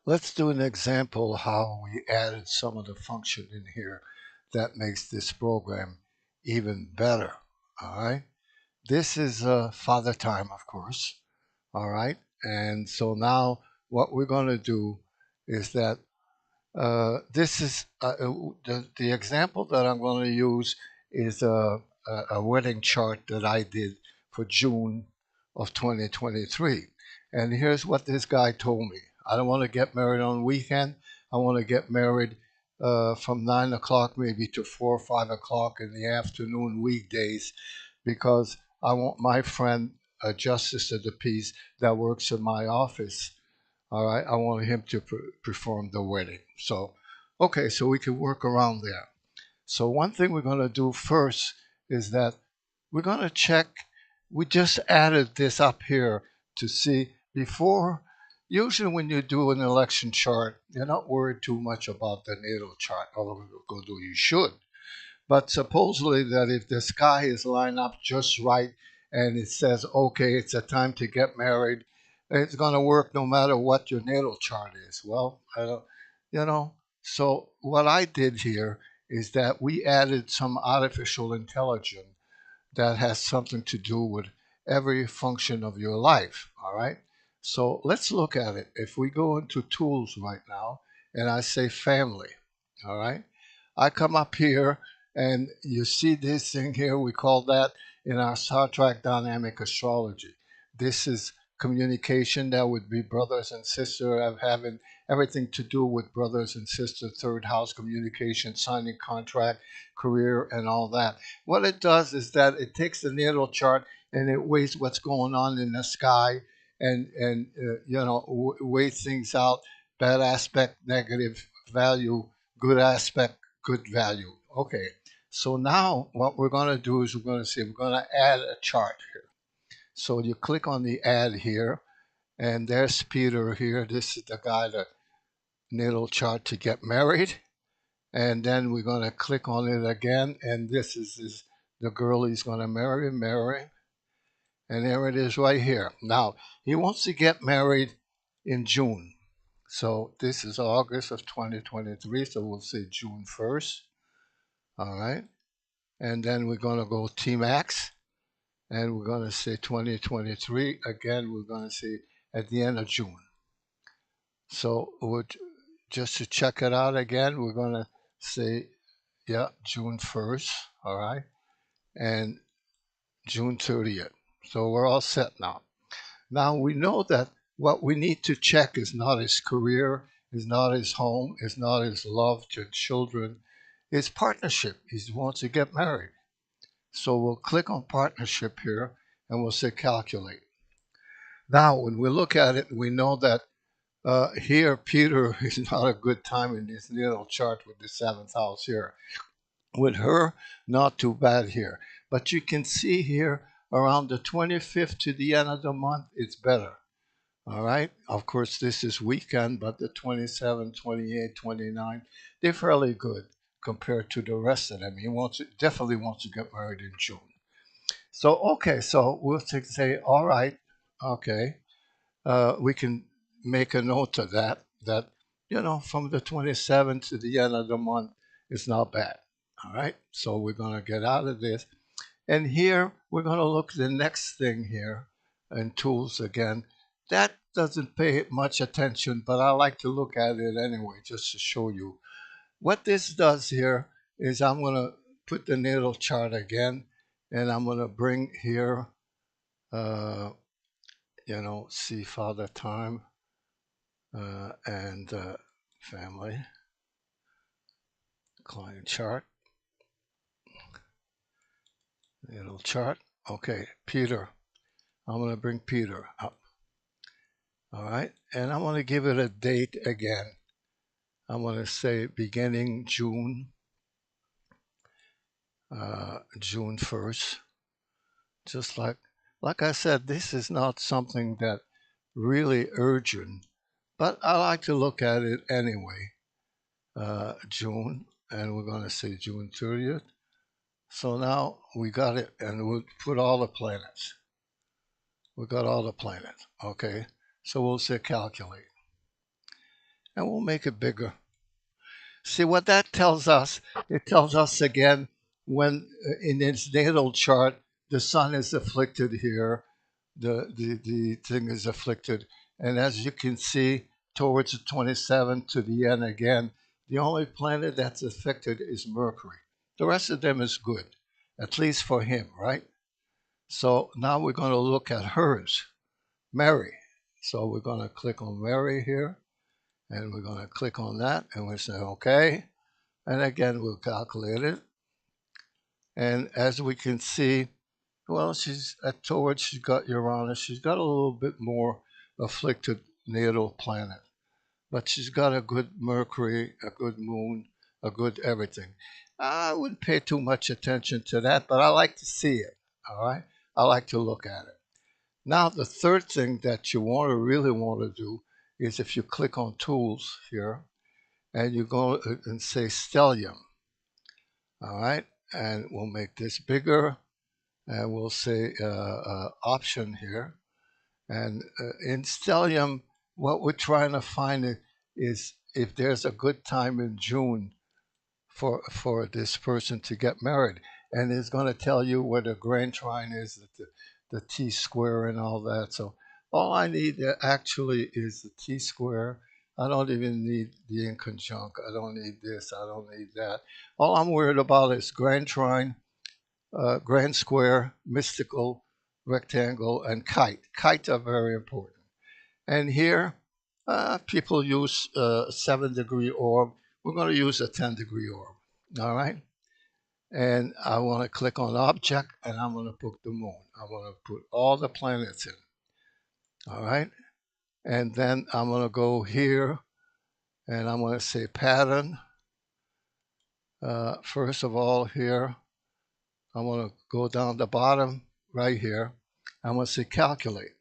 let's do an example how we added some of the function in here that makes this program even better. All right. This is father time, of course. All right. And so now what we're going to do is that this is the example that I'm going to use is a wedding chart that I did for June of 2023. And here's what this guy told me. I don't want to get married on weekend. I want to get married from 9 o'clock maybe to 4 or 5 o'clock in the afternoon weekdays because I want my friend, a justice of the peace that works in my office, all right, I want him to perform the wedding. So, okay, so we can work around there. So, one thing we're going to do first is that we're going to check. We just added this up here to see before. Usually, when you do an election chart, you're not worried too much about the natal chart, although you should. But supposedly that if the sky is lined up just right and it says, okay, it's a time to get married, it's going to work no matter what your natal chart is. Well, I don't, you know. So what I did here is that we added some artificial intelligence that has something to do with every function of your life. All right. So let's look at it. If we go into tools right now and I say family, all right, I come up here and you see this thing here. We call that in our Star Trek dynamic astrology. This is communication that would be brothers and sisters, having everything to do with brothers and sisters, third house communication, signing contract, career, and all that. What it does is that it takes the natal chart and it weighs what's going on in the sky and weighs things out, bad aspect, negative value, good aspect, good value. Okay, so now what we're going to do is we're going to add a chart here. So you click on the add here, and there's Peter here. This is the guy that natal chart to get married, and then we're going to click on it again, and this is the girl he's going to marry, and there it is right here. Now he wants to get married in June, so this is August of 2023, so we'll say June 1st. All right, and then we're going to go T-Max, and we're going to say 2023 again. We're going to say at the end of June. So just to check it out again, we're going to say, yeah, June 1st, all right, and June 30th. So we're all set now. Now we know that what we need to check is not his career, is not his home, is not his love to children, his partnership. He wants to get married. So we'll click on partnership here and we'll say calculate. Now, when we look at it, we know that here Peter is not a good time in this little chart with the seventh house here. With her, not too bad here. But you can see here around the 25th to the end of the month, it's better. All right. Of course, this is weekend, but the 27, 28, 29, they're fairly good compared to the rest of them. Definitely wants to get married in June. So, okay, so we'll say, all right, okay, we can make a note of that, from the 27th to the end of the month is not bad. All right, so we're going to get out of this. And here, we're going to look at the next thing here in tools again. That doesn't pay much attention, but I like to look at it anyway, just to show you. What this does here is I'm going to put the natal chart again, and I'm going to bring here, uh, see father time and family, client chart, natal chart. Okay, Peter. I'm going to bring Peter up. All right, and I'm going to give it a date again. I'm going to say beginning June, June 1st. Just like I said, this is not something that really urgent, but I like to look at it anyway. June, and we're going to say June 30th. So now we got it, and we'll put all the planets. We got all the planets, okay? So we'll say calculate. and we'll make it bigger. See what that tells us? It tells us again when in its natal chart the sun is afflicted here, the thing is afflicted, and as you can see towards the 27th to the end again, the only planet that's affected is Mercury. The rest of them is good, at least for him, right? So now we're going to look at hers, Mary. So we're going to click on Mary here, and we're going to click on that, and we say okay. And again, we'll calculate it. And as we can see, well, she's towards, she's got Uranus. She's got a little bit more afflicted natal planet. But she's got a good Mercury, a good moon, a good everything. I wouldn't pay too much attention to that, but I like to see it. All right? I like to look at it. Now, the third thing that you really want to do is if you click on Tools here, and you go and say Stellium. All right, and we'll make this bigger, and we'll say option here. And in Stellium, what we're trying to find is if there's a good time in June for this person to get married, and it's going to tell you where the grand trine is, the T square and all that. So all I need actually is the T square. I don't even need the inconjunct. I don't need this. I don't need that. All I'm worried about is grand trine, grand square, mystical, rectangle, and kite. Kites are very important. And here, people use 7-degree orb. We're going to use a 10-degree orb. All right. And I want to click on object, and I'm going to put the moon. I want to put all the planets in. All right. And then I'm going to go here, and I'm going to say pattern. First of all, here, I want to go down the bottom right here. I'm going to say calculate.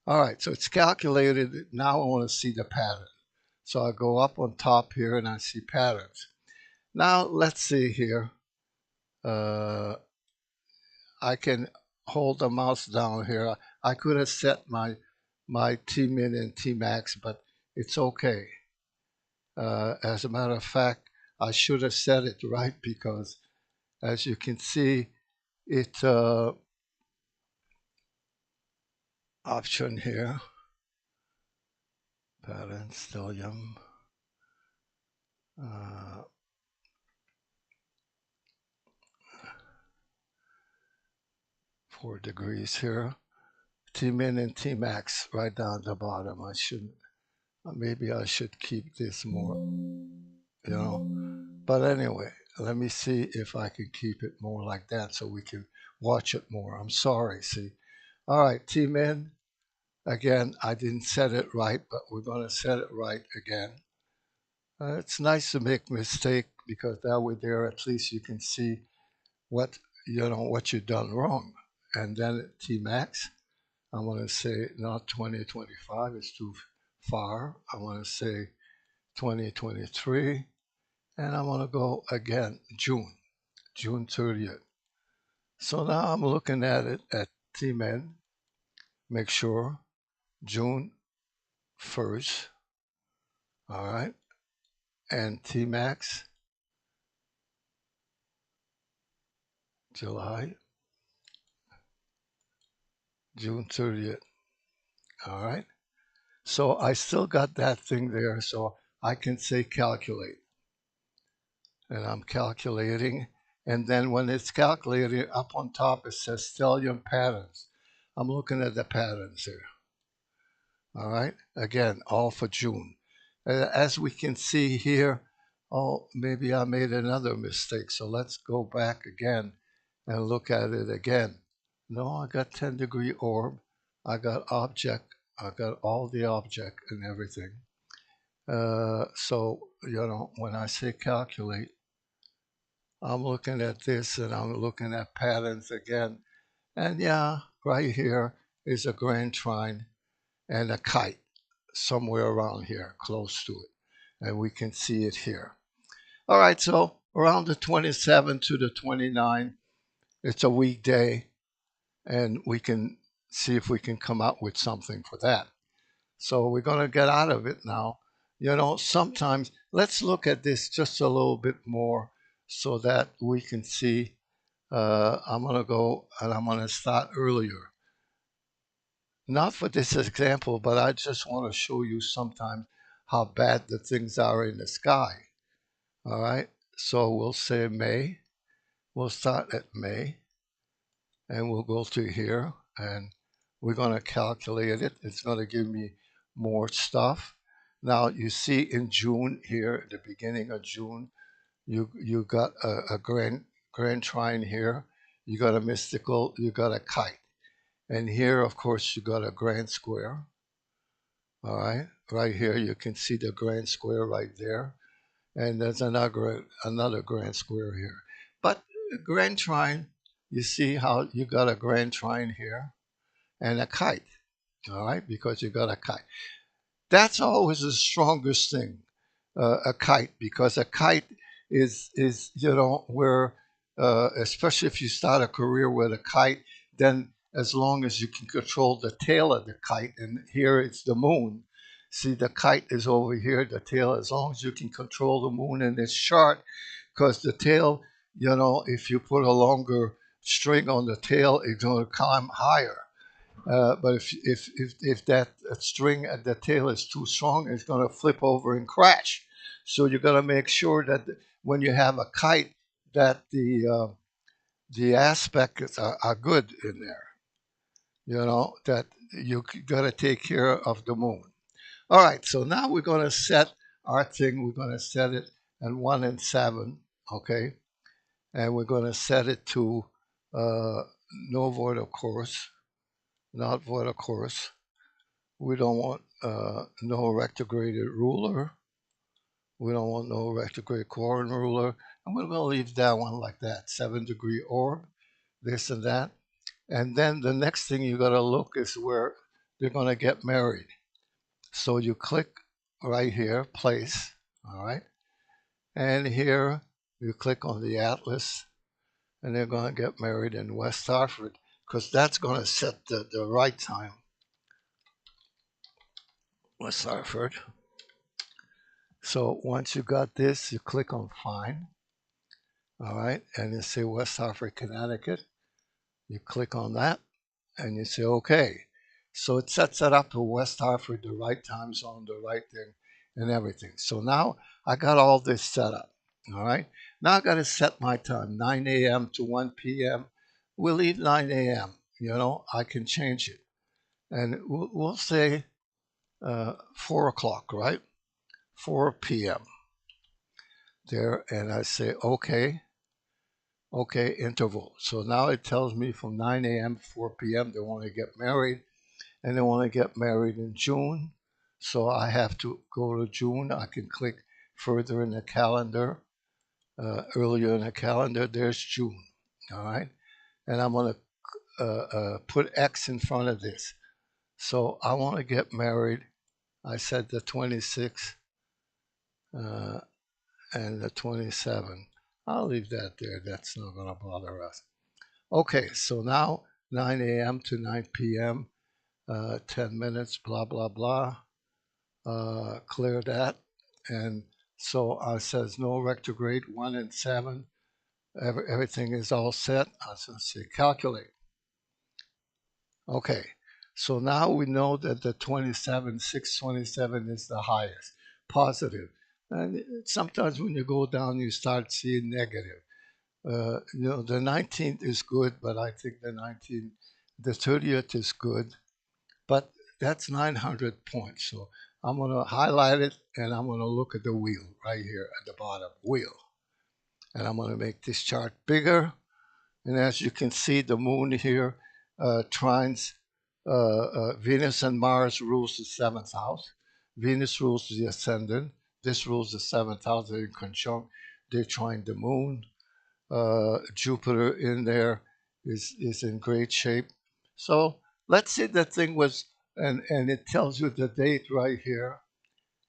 All right, so it's calculated. Now I want to see the pattern. So I go up on top here and I see patterns. Now let's see here. I can hold the mouse down here. I could have set my Tmin and Tmax, but it's okay. As a matter of fact, I should have set it right because, as you can see, it option here, pattern stellium. 4 degrees here. Tmin and Tmax right down the bottom. I shouldn't. Maybe I should keep this more, But anyway, let me see if I can keep it more like that so we can watch it more. I'm sorry, see. All right, Tmin. Again, I didn't set it right, but we're going to set it right again. It's nice to make mistake because that way there at least you can see what you've done wrong. And then Tmax, I want to say not 2025, it's too far. I want to say 2023, and I want to go again June 30th. So now I'm looking at it at Tmin, make sure June 1st, all right, and Tmax July, June 30th, all right. So I still got that thing there, so I can say calculate. And I'm calculating. And then when it's calculating, up on top it says stellium patterns. I'm looking at the patterns here. All right. Again, all for June. As we can see here, oh, maybe I made another mistake. So let's go back again and look at it again. No, I got 10-degree orb. I got object. I got all the object and everything. So, when I say calculate, I'm looking at this and I'm looking at patterns again. And yeah, right here is a grand trine and a kite somewhere around here, close to it. And we can see it here. All right, so around the 27th to the 29th, it's a weekday, and we can see if we can come out with something for that. So we're going to get out of it now. Sometimes let's look at this just a little bit more so that we can see. I'm going to go and I'm going to start earlier. Not for this example, but I just want to show you sometimes how bad the things are in the sky. All right. So we'll say May. We'll start at May and we'll go to here and we're going to calculate it. It's going to give me more stuff. Now you see in June here, at the beginning of June, you got a grand trine here. You got a mystical. You got a kite, and here, of course, you got a grand square. All right, right here you can see the grand square right there, and there's another grand square here. But grand trine, you see how you got a grand trine here and a kite. All right, because you got a kite. That's always the strongest thing, a kite, because a kite is where especially if you start a career with a kite, then as long as you can control the tail of the kite, and here it's the moon. See, the kite is over here, the tail. As long as you can control the moon and it's short, because the tail, if you put a longer string on the tail, it's going to climb higher. But if that string at the tail is too strong, it's going to flip over and crash. So you got to make sure that when you have a kite, that the aspects are good in there. That you got to take care of the moon. All right. So now we're going to set our thing. We're going to set it at 1 and 7. Okay, and we're going to set it to no void, of course, not void, of course. We don't want no retrograded ruler. We don't want no retrograde quorum ruler. And we're going to leave that one like that, 7-degree orb, this and that. And then the next thing you got to look is where they're going to get married. So you click right here, place, all right? And here you click on the atlas, and they're going to get married in West Hartford, because that's going to set the right time. West Hartford. So once you got this, you click on Find, all right, and you say West Hartford, Connecticut. You click on that, and you say OK. So it sets it up to West Hartford, the right time zone, the right thing, and everything. So now I got all this set up, all right. Now I got to set my time, 9 a.m. to 1 p.m. We'll leave 9 a.m. I can change it, and we'll say 4 o'clock, right? 4 p.m. there, and I say OK. Okay, interval. So now it tells me from 9 a.m. to 4 p.m. they want to get married, and they want to get married in June. So I have to go to June. I can click further in the calendar, earlier in the calendar. There's June. All right, and I'm going to put X in front of this. So I want to get married. I said the 26th uh, and the 27th. I'll leave that there. That's not going to bother us. Okay, so now 9 a.m. to 9 p.m., 10 minutes, blah, blah, blah. Clear that. And so I says no retrograde, 1 and 7. Everything is all set. I say calculate. Okay, so now we know that the 27, 627 is the highest, positive. And sometimes when you go down, you start seeing negative. The 19th is good, but I think the 30th is good, but that's 900 points. So I'm going to highlight it and I'm going to look at the wheel right here at the bottom, wheel. And I'm going to make this chart bigger. And as you can see, the moon here trines Venus, and Mars rules the seventh house. Venus rules the ascendant. This rules the seventh house. They're in conjunct. They're trine the moon. Jupiter in there is in great shape. So let's say the thing was, and it tells you the date right here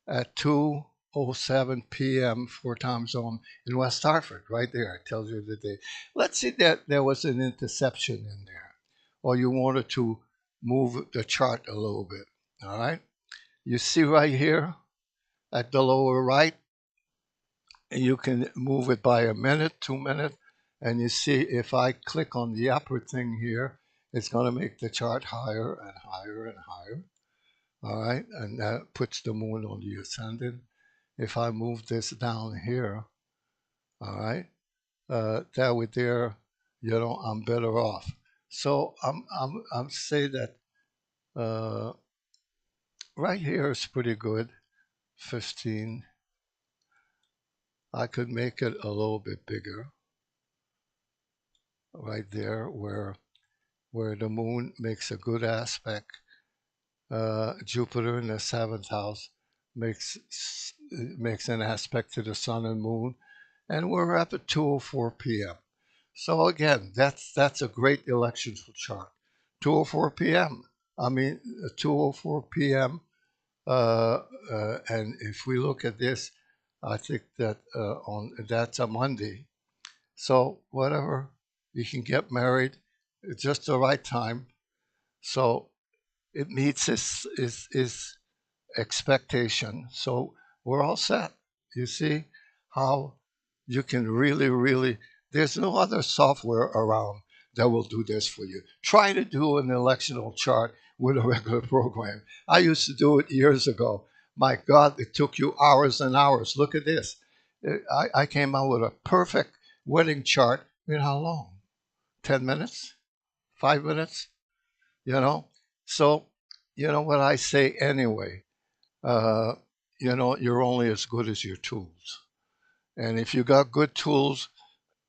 at 2:07 p.m. for time zone in West Hartford, right there. It tells you the date. Let's say that there was an interception in there, or you wanted to move the chart a little bit. All right. You see right here, At the lower right, you can move it by a minute, 2 minutes, and you see if I click on the upper thing here, it's going to make the chart higher and higher and higher. All right, and that puts the moon on the ascendant. If I move this down here, all right, that way there, I'm better off. So I'm say that uh, right here is pretty good. 15. I could make it a little bit bigger, right there, where the moon makes a good aspect. Jupiter in the seventh house makes makes an aspect to the sun and moon, and we're up at 2:04 p.m. So again, that's a great election chart. 2:04 p.m. I mean, 2:04 p.m. And if we look at this, I think that on that's a Monday. So whatever, you can get married at just the right time. So it meets his expectation. So we're all set. You see how you can really, really, there's no other software around that will do this for you. Try to do an electional chart with a regular program. I used to do it years ago. My God, it took you hours and hours. Look at this. I came out with a perfect wedding chart in how long? 10 minutes? 5 minutes? You know? So, you know what I say anyway? uh, you're only as good as your tools. And if you got good tools,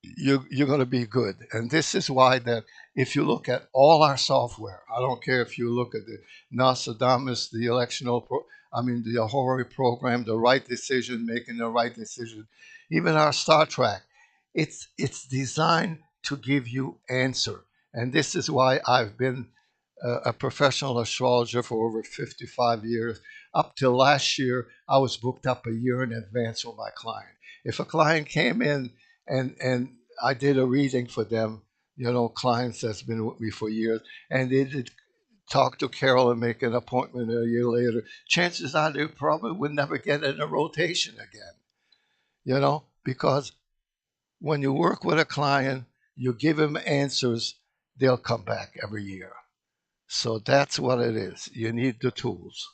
you're going to be good. And this is why that if you look at all our software, I don't care if you look at the Nostradamus, the the Ahura program, the right decision, making the right decision, even our Star Trek, it's designed to give you answer. And this is why I've been a professional astrologer for over 55 years. Up till last year, I was booked up a year in advance with my client. If a client came in and I did a reading for them, clients that's been with me for years, and they did talk to Carol and make an appointment a year later, chances are they probably would never get in a rotation again, because when you work with a client, you give them answers, they'll come back every year. So that's what it is. You need the tools.